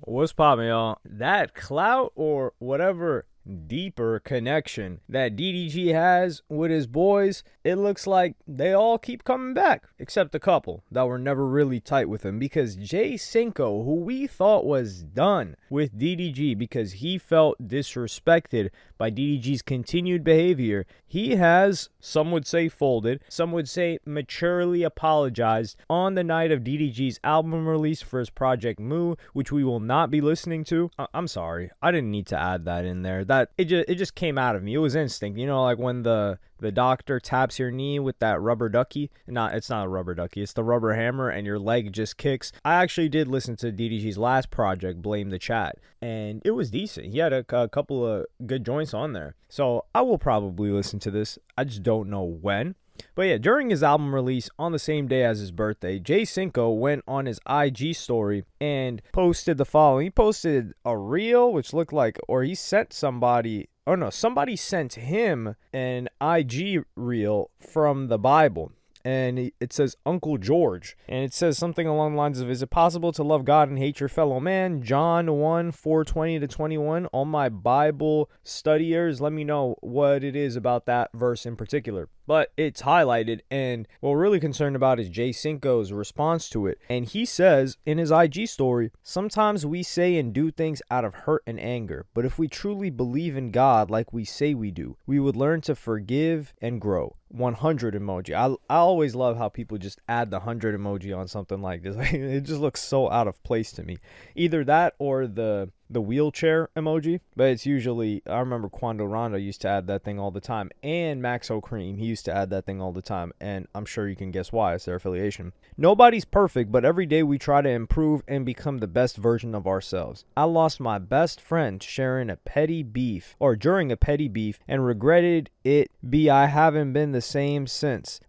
What's poppin', y'all? That clout or whatever deeper connection that DDG has with his boys, it looks like they all keep coming back, except a couple that were never really tight with him, because Cinco, who we thought was done with DDG because he felt disrespected by DDG's continued behavior, he has, some would say folded, some would say maturely apologized on the night of DDG's album release for his project Moo, which we will not be listening to. I'm sorry, I didn't need to add that in there. That it just came out of me. It was instinct. You know, like when the doctor taps your knee with that rubber ducky. It's not a rubber ducky. It's the rubber hammer and your leg just kicks. I actually did listen to DDG's last project, Blame the Chat, and it was decent. He had a couple of good joints on there. So I will probably listen to this. I just don't know when. But yeah, during his album release on the same day as his birthday, Cinco went on his IG story and posted the following. He posted a reel, which looked like, or he sent somebody, oh no, somebody sent him an IG reel from the Bible. And it says Uncle George. And it says something along the lines of, is it possible to love God and hate your fellow man? John 1, 4:20-21. All my Bible studiers, let me know what it is about that verse in particular. But it's highlighted, and what we're really concerned about is Cinco's response to it. And he says in his IG story, sometimes we say and do things out of hurt and anger, but if we truly believe in God like we say we do, we would learn to forgive and grow. 100 emoji. I always love how people just add the 100 emoji on something like this. It just looks so out of place to me. Either that or the wheelchair emoji, but it's usually, I remember Quando Rondo used to add that thing all the time, and Max O'Cream, he used to add that thing all the time, and I'm sure you can guess why. It's their affiliation. Nobody's perfect, but every day we try to improve and become the best version of ourselves. I lost my best friend during a petty beef, and regretted it. I haven't been the same since.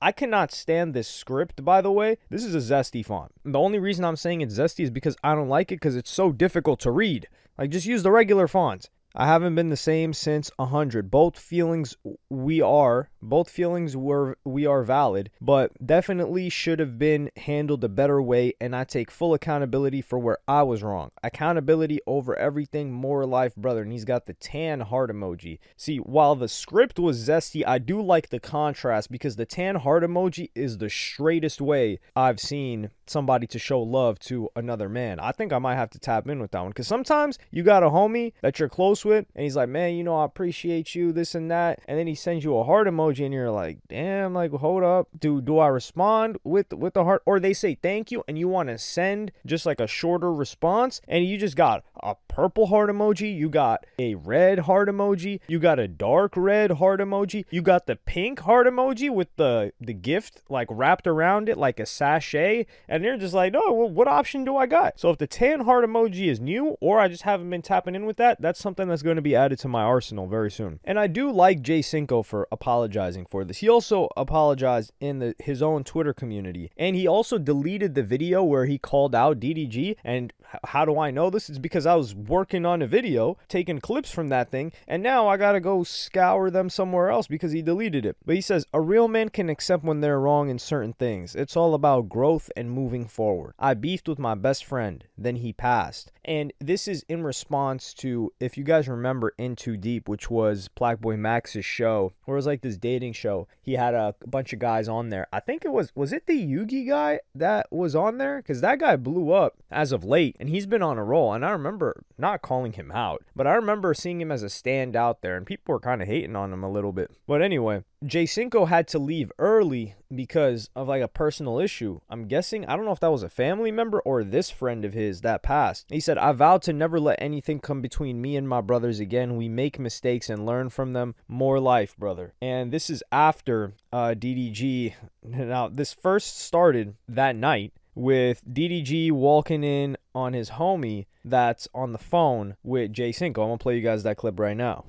I cannot stand this script, by the way. This is a Zesty font. The only reason I'm saying it's Zesty is because I don't like it, because it's so difficult to read. Like, just use the regular font. I haven't been the same since 100. Both feelings we are valid, but definitely should have been handled a better way, and I take full accountability for where I was wrong. Accountability over everything, more life, brother. And he's got the tan heart emoji. See, while the script was zesty, I do like the contrast, because the tan heart emoji is the straightest way I've seen somebody to show love to another man. I think I might have to tap in with that one, because sometimes you got a homie that you're close with, and he's like, man, you know, I appreciate you, this and that, and then he sends you a heart emoji, and you're like, damn, like, hold up, do I respond with the heart? Or they say thank you, and you want to send just like a shorter response, and you just got a purple heart emoji, you got a red heart emoji, you got a dark red heart emoji, you got the pink heart emoji with the gift like wrapped around it like a sachet, and you're just like, oh, well, what option do I got? So if the tan heart emoji is new, or I just haven't been tapping in with that, that's something that's going to be added to my arsenal very soon. And I do like Cinco for apologizing for this. He also apologized in his own Twitter community, and he also deleted the video where he called out DDG. And how do I know this? It's because I was working on a video, taking clips from that thing, and now I gotta go scour them somewhere else because he deleted it. But he says, a real man can accept when they're wrong in certain things. It's all about growth and moving forward. I beefed with my best friend, then he passed. And this is in response to, if you guys remember In Too Deep, which was Blackboy Max's show, where it was like this dating show. He had a bunch of guys on there. I think it was it the Yugi guy that was on there? Because that guy blew up as of late, and he's been on a roll. And I remember not calling him out, but I remember seeing him as a standout there, and people were kind of hating on him a little bit. But anyway, Cinco had to leave early because of like a personal issue. I'm guessing, I don't know if that was a family member or this friend of his that passed. He said, I vowed to never let anything come between me and my brothers again. We make mistakes and learn from them. More life, brother. And this is after DDG. Now, this first started that night with DDG walking in on his homie that's on the phone with Cinco. I'm going to play you guys that clip right now.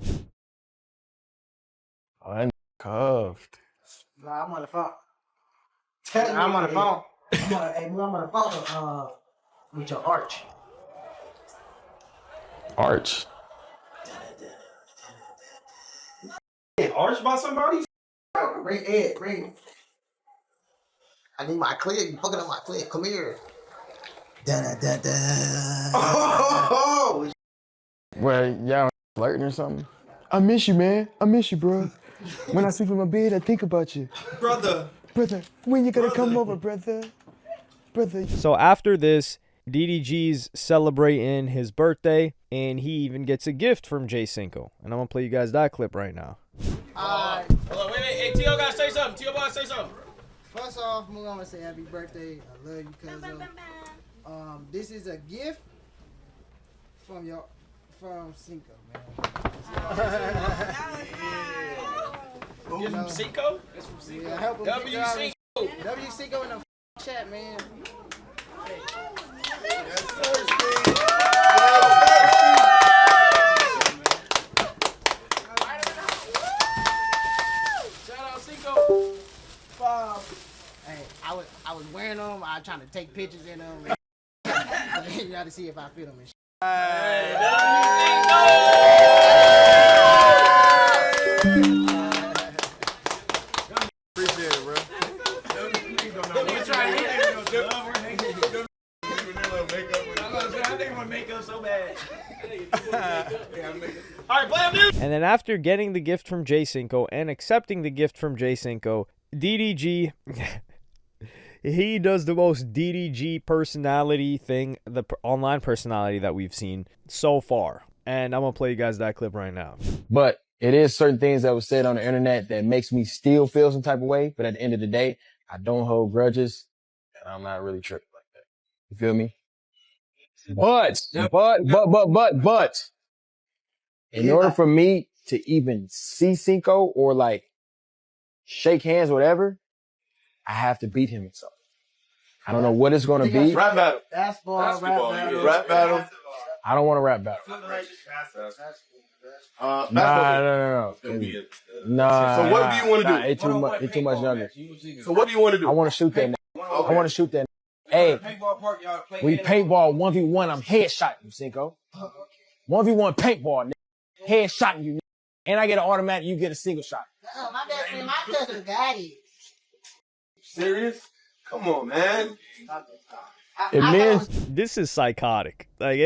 I'm cuffed. Nah, I'm on the phone. I'm on the phone. I'm on the phone with your arch. Arch? Arch by somebody? Bring Ed, bring. I need my clip. You fucking up my clip. Come here. Da da da da. Well, y'all flirting or something? I miss you, man. I miss you, bro. When I sleep in my bed, I think about you. Brother. Brother, when you gonna come over, brother? Brother. So after this, DDG's celebrating his birthday, and he even gets a gift from Cinco. And I'm gonna play you guys that clip right now. Hold on, wait. Hey, T.O. gotta say something. T.O. gotta say something. First off, I'm gonna say happy birthday. I love you, cousin. This is a gift from Cinco, man. Gift from Cinco? That's from Cinco. Yeah, help him W Cinco. W Cinco in the chat, man. Shout out Cinco. Hey, I was wearing them. I was trying to take pictures in them. You got to see if I fit them and shit. Appreciate it, bro. All right, play him, dude. And then after getting the gift from Cinco and accepting the gift from Cinco, DDG, he does the most DDG personality thing, the online personality that we've seen so far. And I'm going to play you guys that clip right now. But it is certain things that was said on the internet that makes me still feel some type of way. But at the end of the day, I don't hold grudges, and I'm not really tripping like that. You feel me? But, in order for me to even see Cinco or like shake hands or whatever, I have to beat him in something. I don't know what it's going to be. Rap battle. Basketball, Rap battle. I don't want to rap battle. No. Nah. So what do you want to do? It's too much younger. So what do you want to do? I want to shoot that. I want to shoot that. Hey, we paintball 1v1. I'm headshotting you, Cinco. 1v1 paintball, nigga. Headshotting you, nigga. And I get an automatic. You get a single shot. My cousin got it. Serious? Come on, man. This is psychotic. Like,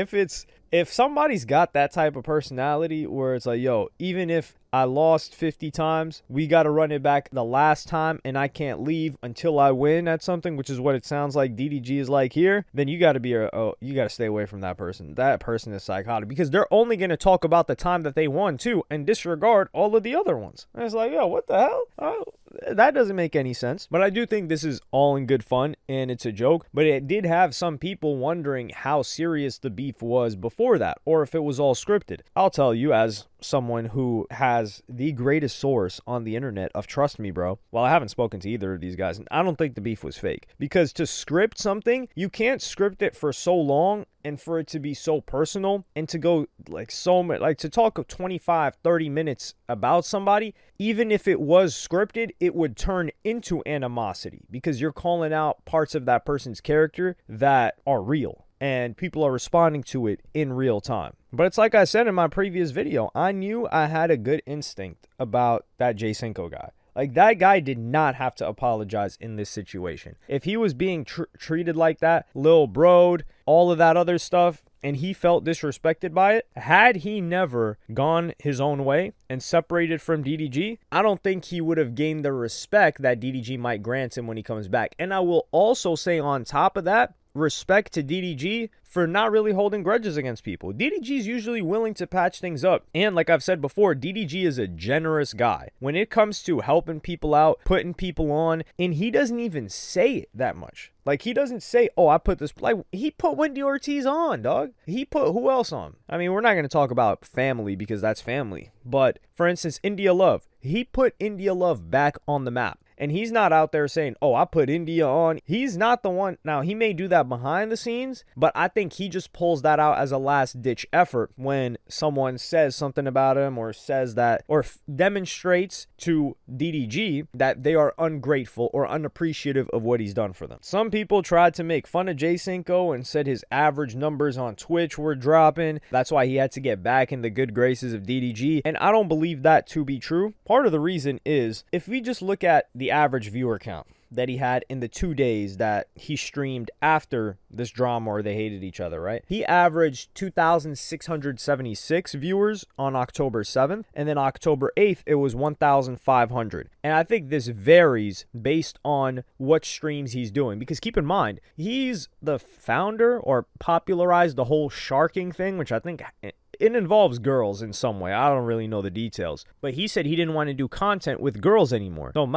if somebody's got that type of personality where it's like, yo, even if I lost 50 times, we got to run it back the last time and I can't leave until I win at something, which is what it sounds like DDG is like here, then you got to you got to stay away from that person. That person is psychotic because they're only going to talk about the time that they won too and disregard all of the other ones. And it's like, yo, what the hell? That doesn't make any sense. But I do think this is all in good fun and it's a joke. But it did have some people wondering how serious the beef was before that or if it was all scripted. I'll tell you, as someone who has the greatest source on the internet of trust me, bro. Well, I haven't spoken to either of these guys, and I don't think the beef was fake. Because to script something, you can't script it for so long and for it to be so personal and to go like so much, like to talk 25, 30 minutes about somebody, even if it was scripted, it would turn into animosity because you're calling out parts of that person's character that are real. And people are responding to it in real time. But it's like I said in my previous video, I knew I had a good instinct about that Cinco guy. Like, that guy did not have to apologize in this situation. If he was being treated like that, lil broed, all of that other stuff, and he felt disrespected by it, had he never gone his own way and separated from DDG, I don't think he would have gained the respect that DDG might grant him when he comes back. And I will also say on top of that, respect to DDG for not really holding grudges against people. DDG is usually willing to patch things up. And like I've said before, DDG is a generous guy. When it comes to helping people out, putting people on, and he doesn't even say it that much. Like, he doesn't say, oh, I put this, like, he put Wendy Ortiz on, dog. He put who else on? I mean, we're not going to talk about family because that's family. But, for instance, India Love. He put India Love back on the map. And he's not out there saying, oh, I put India on. He's not the one. Now, he may do that behind the scenes, but I think he just pulls that out as a last-ditch effort when someone says something about him or says that or demonstrates to DDG that they are ungrateful or unappreciative of what he's done for them. Some people tried to make fun of Cinco and said his average numbers on Twitch were dropping. That's why he had to get back in the good graces of DDG. And I don't believe that to be true. Part of the reason is if we just look at the average viewer count. that he had in the 2 days that he streamed after this drama where they hated each other, right? He averaged 2,676 viewers on October 7th, and then October 8th, it was 1,500. And I think this varies based on what streams he's doing, because keep in mind, he's the founder or popularized the whole sharking thing, which I think it involves girls in some way. I don't really know the details. But he said he didn't want to do content with girls anymore. So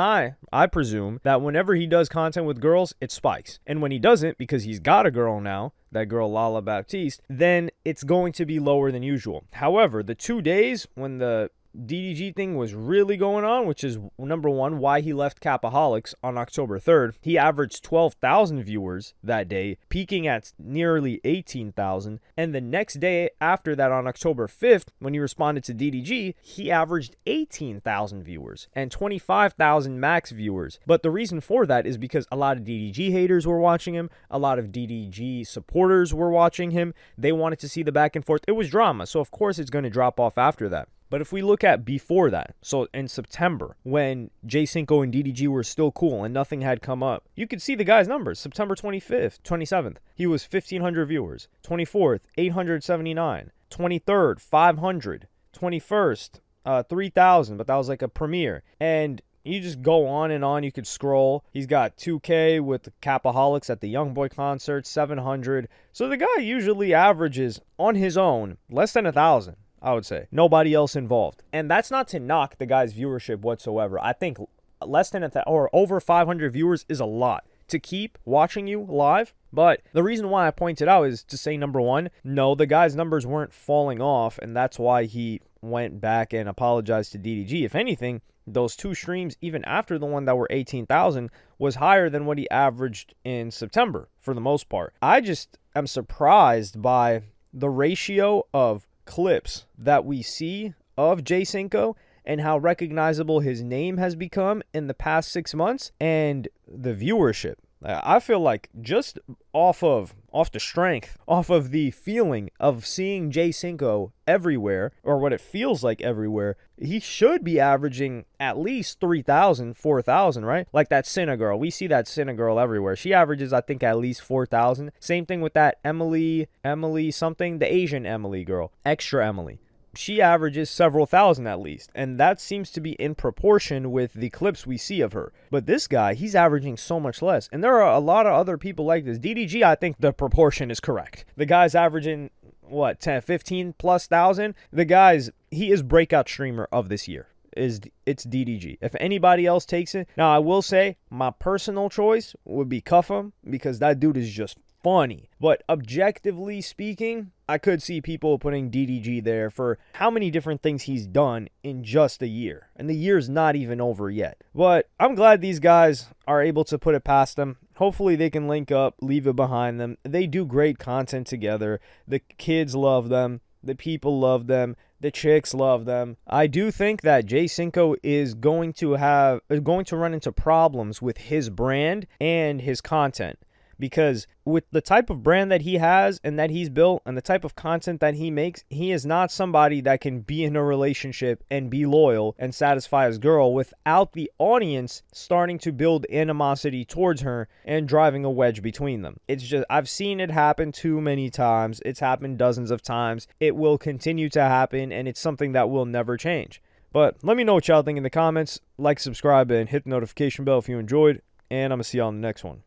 I presume that whenever he does content with girls, it spikes. And when he doesn't, because he's got a girl now, that girl Lala Baptiste, then it's going to be lower than usual. However, the 2 days when the DDG thing was really going on, which is number one, why he left Capaholics on October 3rd. He averaged 12,000 viewers that day, peaking at nearly 18,000. And the next day after that, on October 5th, when he responded to DDG, he averaged 18,000 viewers and 25,000 max viewers. But the reason for that is because a lot of DDG haters were watching him. A lot of DDG supporters were watching him. They wanted to see the back and forth. It was drama. So of course it's going to drop off after that. But if we look at before that, so in September, when Cinco and DDG were still cool and nothing had come up, you could see the guy's numbers. September 25th, 27th, he was 1,500 viewers. 24th, 879. 23rd, 500. 21st, 3,000, but that was like a premiere. And you just go on and on. You could scroll. He's got 2K with the Capaholics at the Youngboy concert, 700. So the guy usually averages on his own less than 1,000. I would say. Nobody else involved. And that's not to knock the guy's viewership whatsoever. I think less than or over 500 viewers is a lot to keep watching you live. But the reason why I point it out is to say, number one, no, the guy's numbers weren't falling off, and that's why he went back and apologized to DDG. If anything, those two streams, even after the one that were 18,000, was higher than what he averaged in September for the most part. I just am surprised by the ratio of clips that we see of Cinco and how recognizable his name has become in the past 6 months and the viewership. I feel like just off of the feeling of seeing Cinco everywhere, or what it feels like everywhere, he should be averaging at least 3,000, 4,000, right? Like that Cinna girl. We see that Cinna girl everywhere. She averages, I think, at least 4,000. Same thing with that Emily something, the Asian Emily girl, Extra Emily. She averages several thousand at least, and that seems to be in proportion with the clips we see of her. But this guy, he's averaging so much less, and there are a lot of other people like this. DDG, I think the proportion is correct. The guy's averaging, 10, 15 plus thousand? He is breakout streamer of this year. It's DDG. If anybody else takes it, now I will say my personal choice would be Cuffham, because that dude is just funny. But objectively speaking, I could see people putting DDG there for how many different things he's done in just a year. And the year's not even over yet. But I'm glad these guys are able to put it past them. Hopefully they can link up, leave it behind them. They do great content together. The kids love them. The people love them. The chicks love them. I do think that Cinco is going to run into problems with his brand and his content. Because with the type of brand that he has and that he's built and the type of content that he makes, he is not somebody that can be in a relationship and be loyal and satisfy his girl without the audience starting to build animosity towards her and driving a wedge between them. It's just, I've seen it happen too many times. It's happened dozens of times. It will continue to happen, and it's something that will never change. But let me know what y'all think in the comments. Like, subscribe, and hit the notification bell if you enjoyed. And I'm going to see y'all in the next one.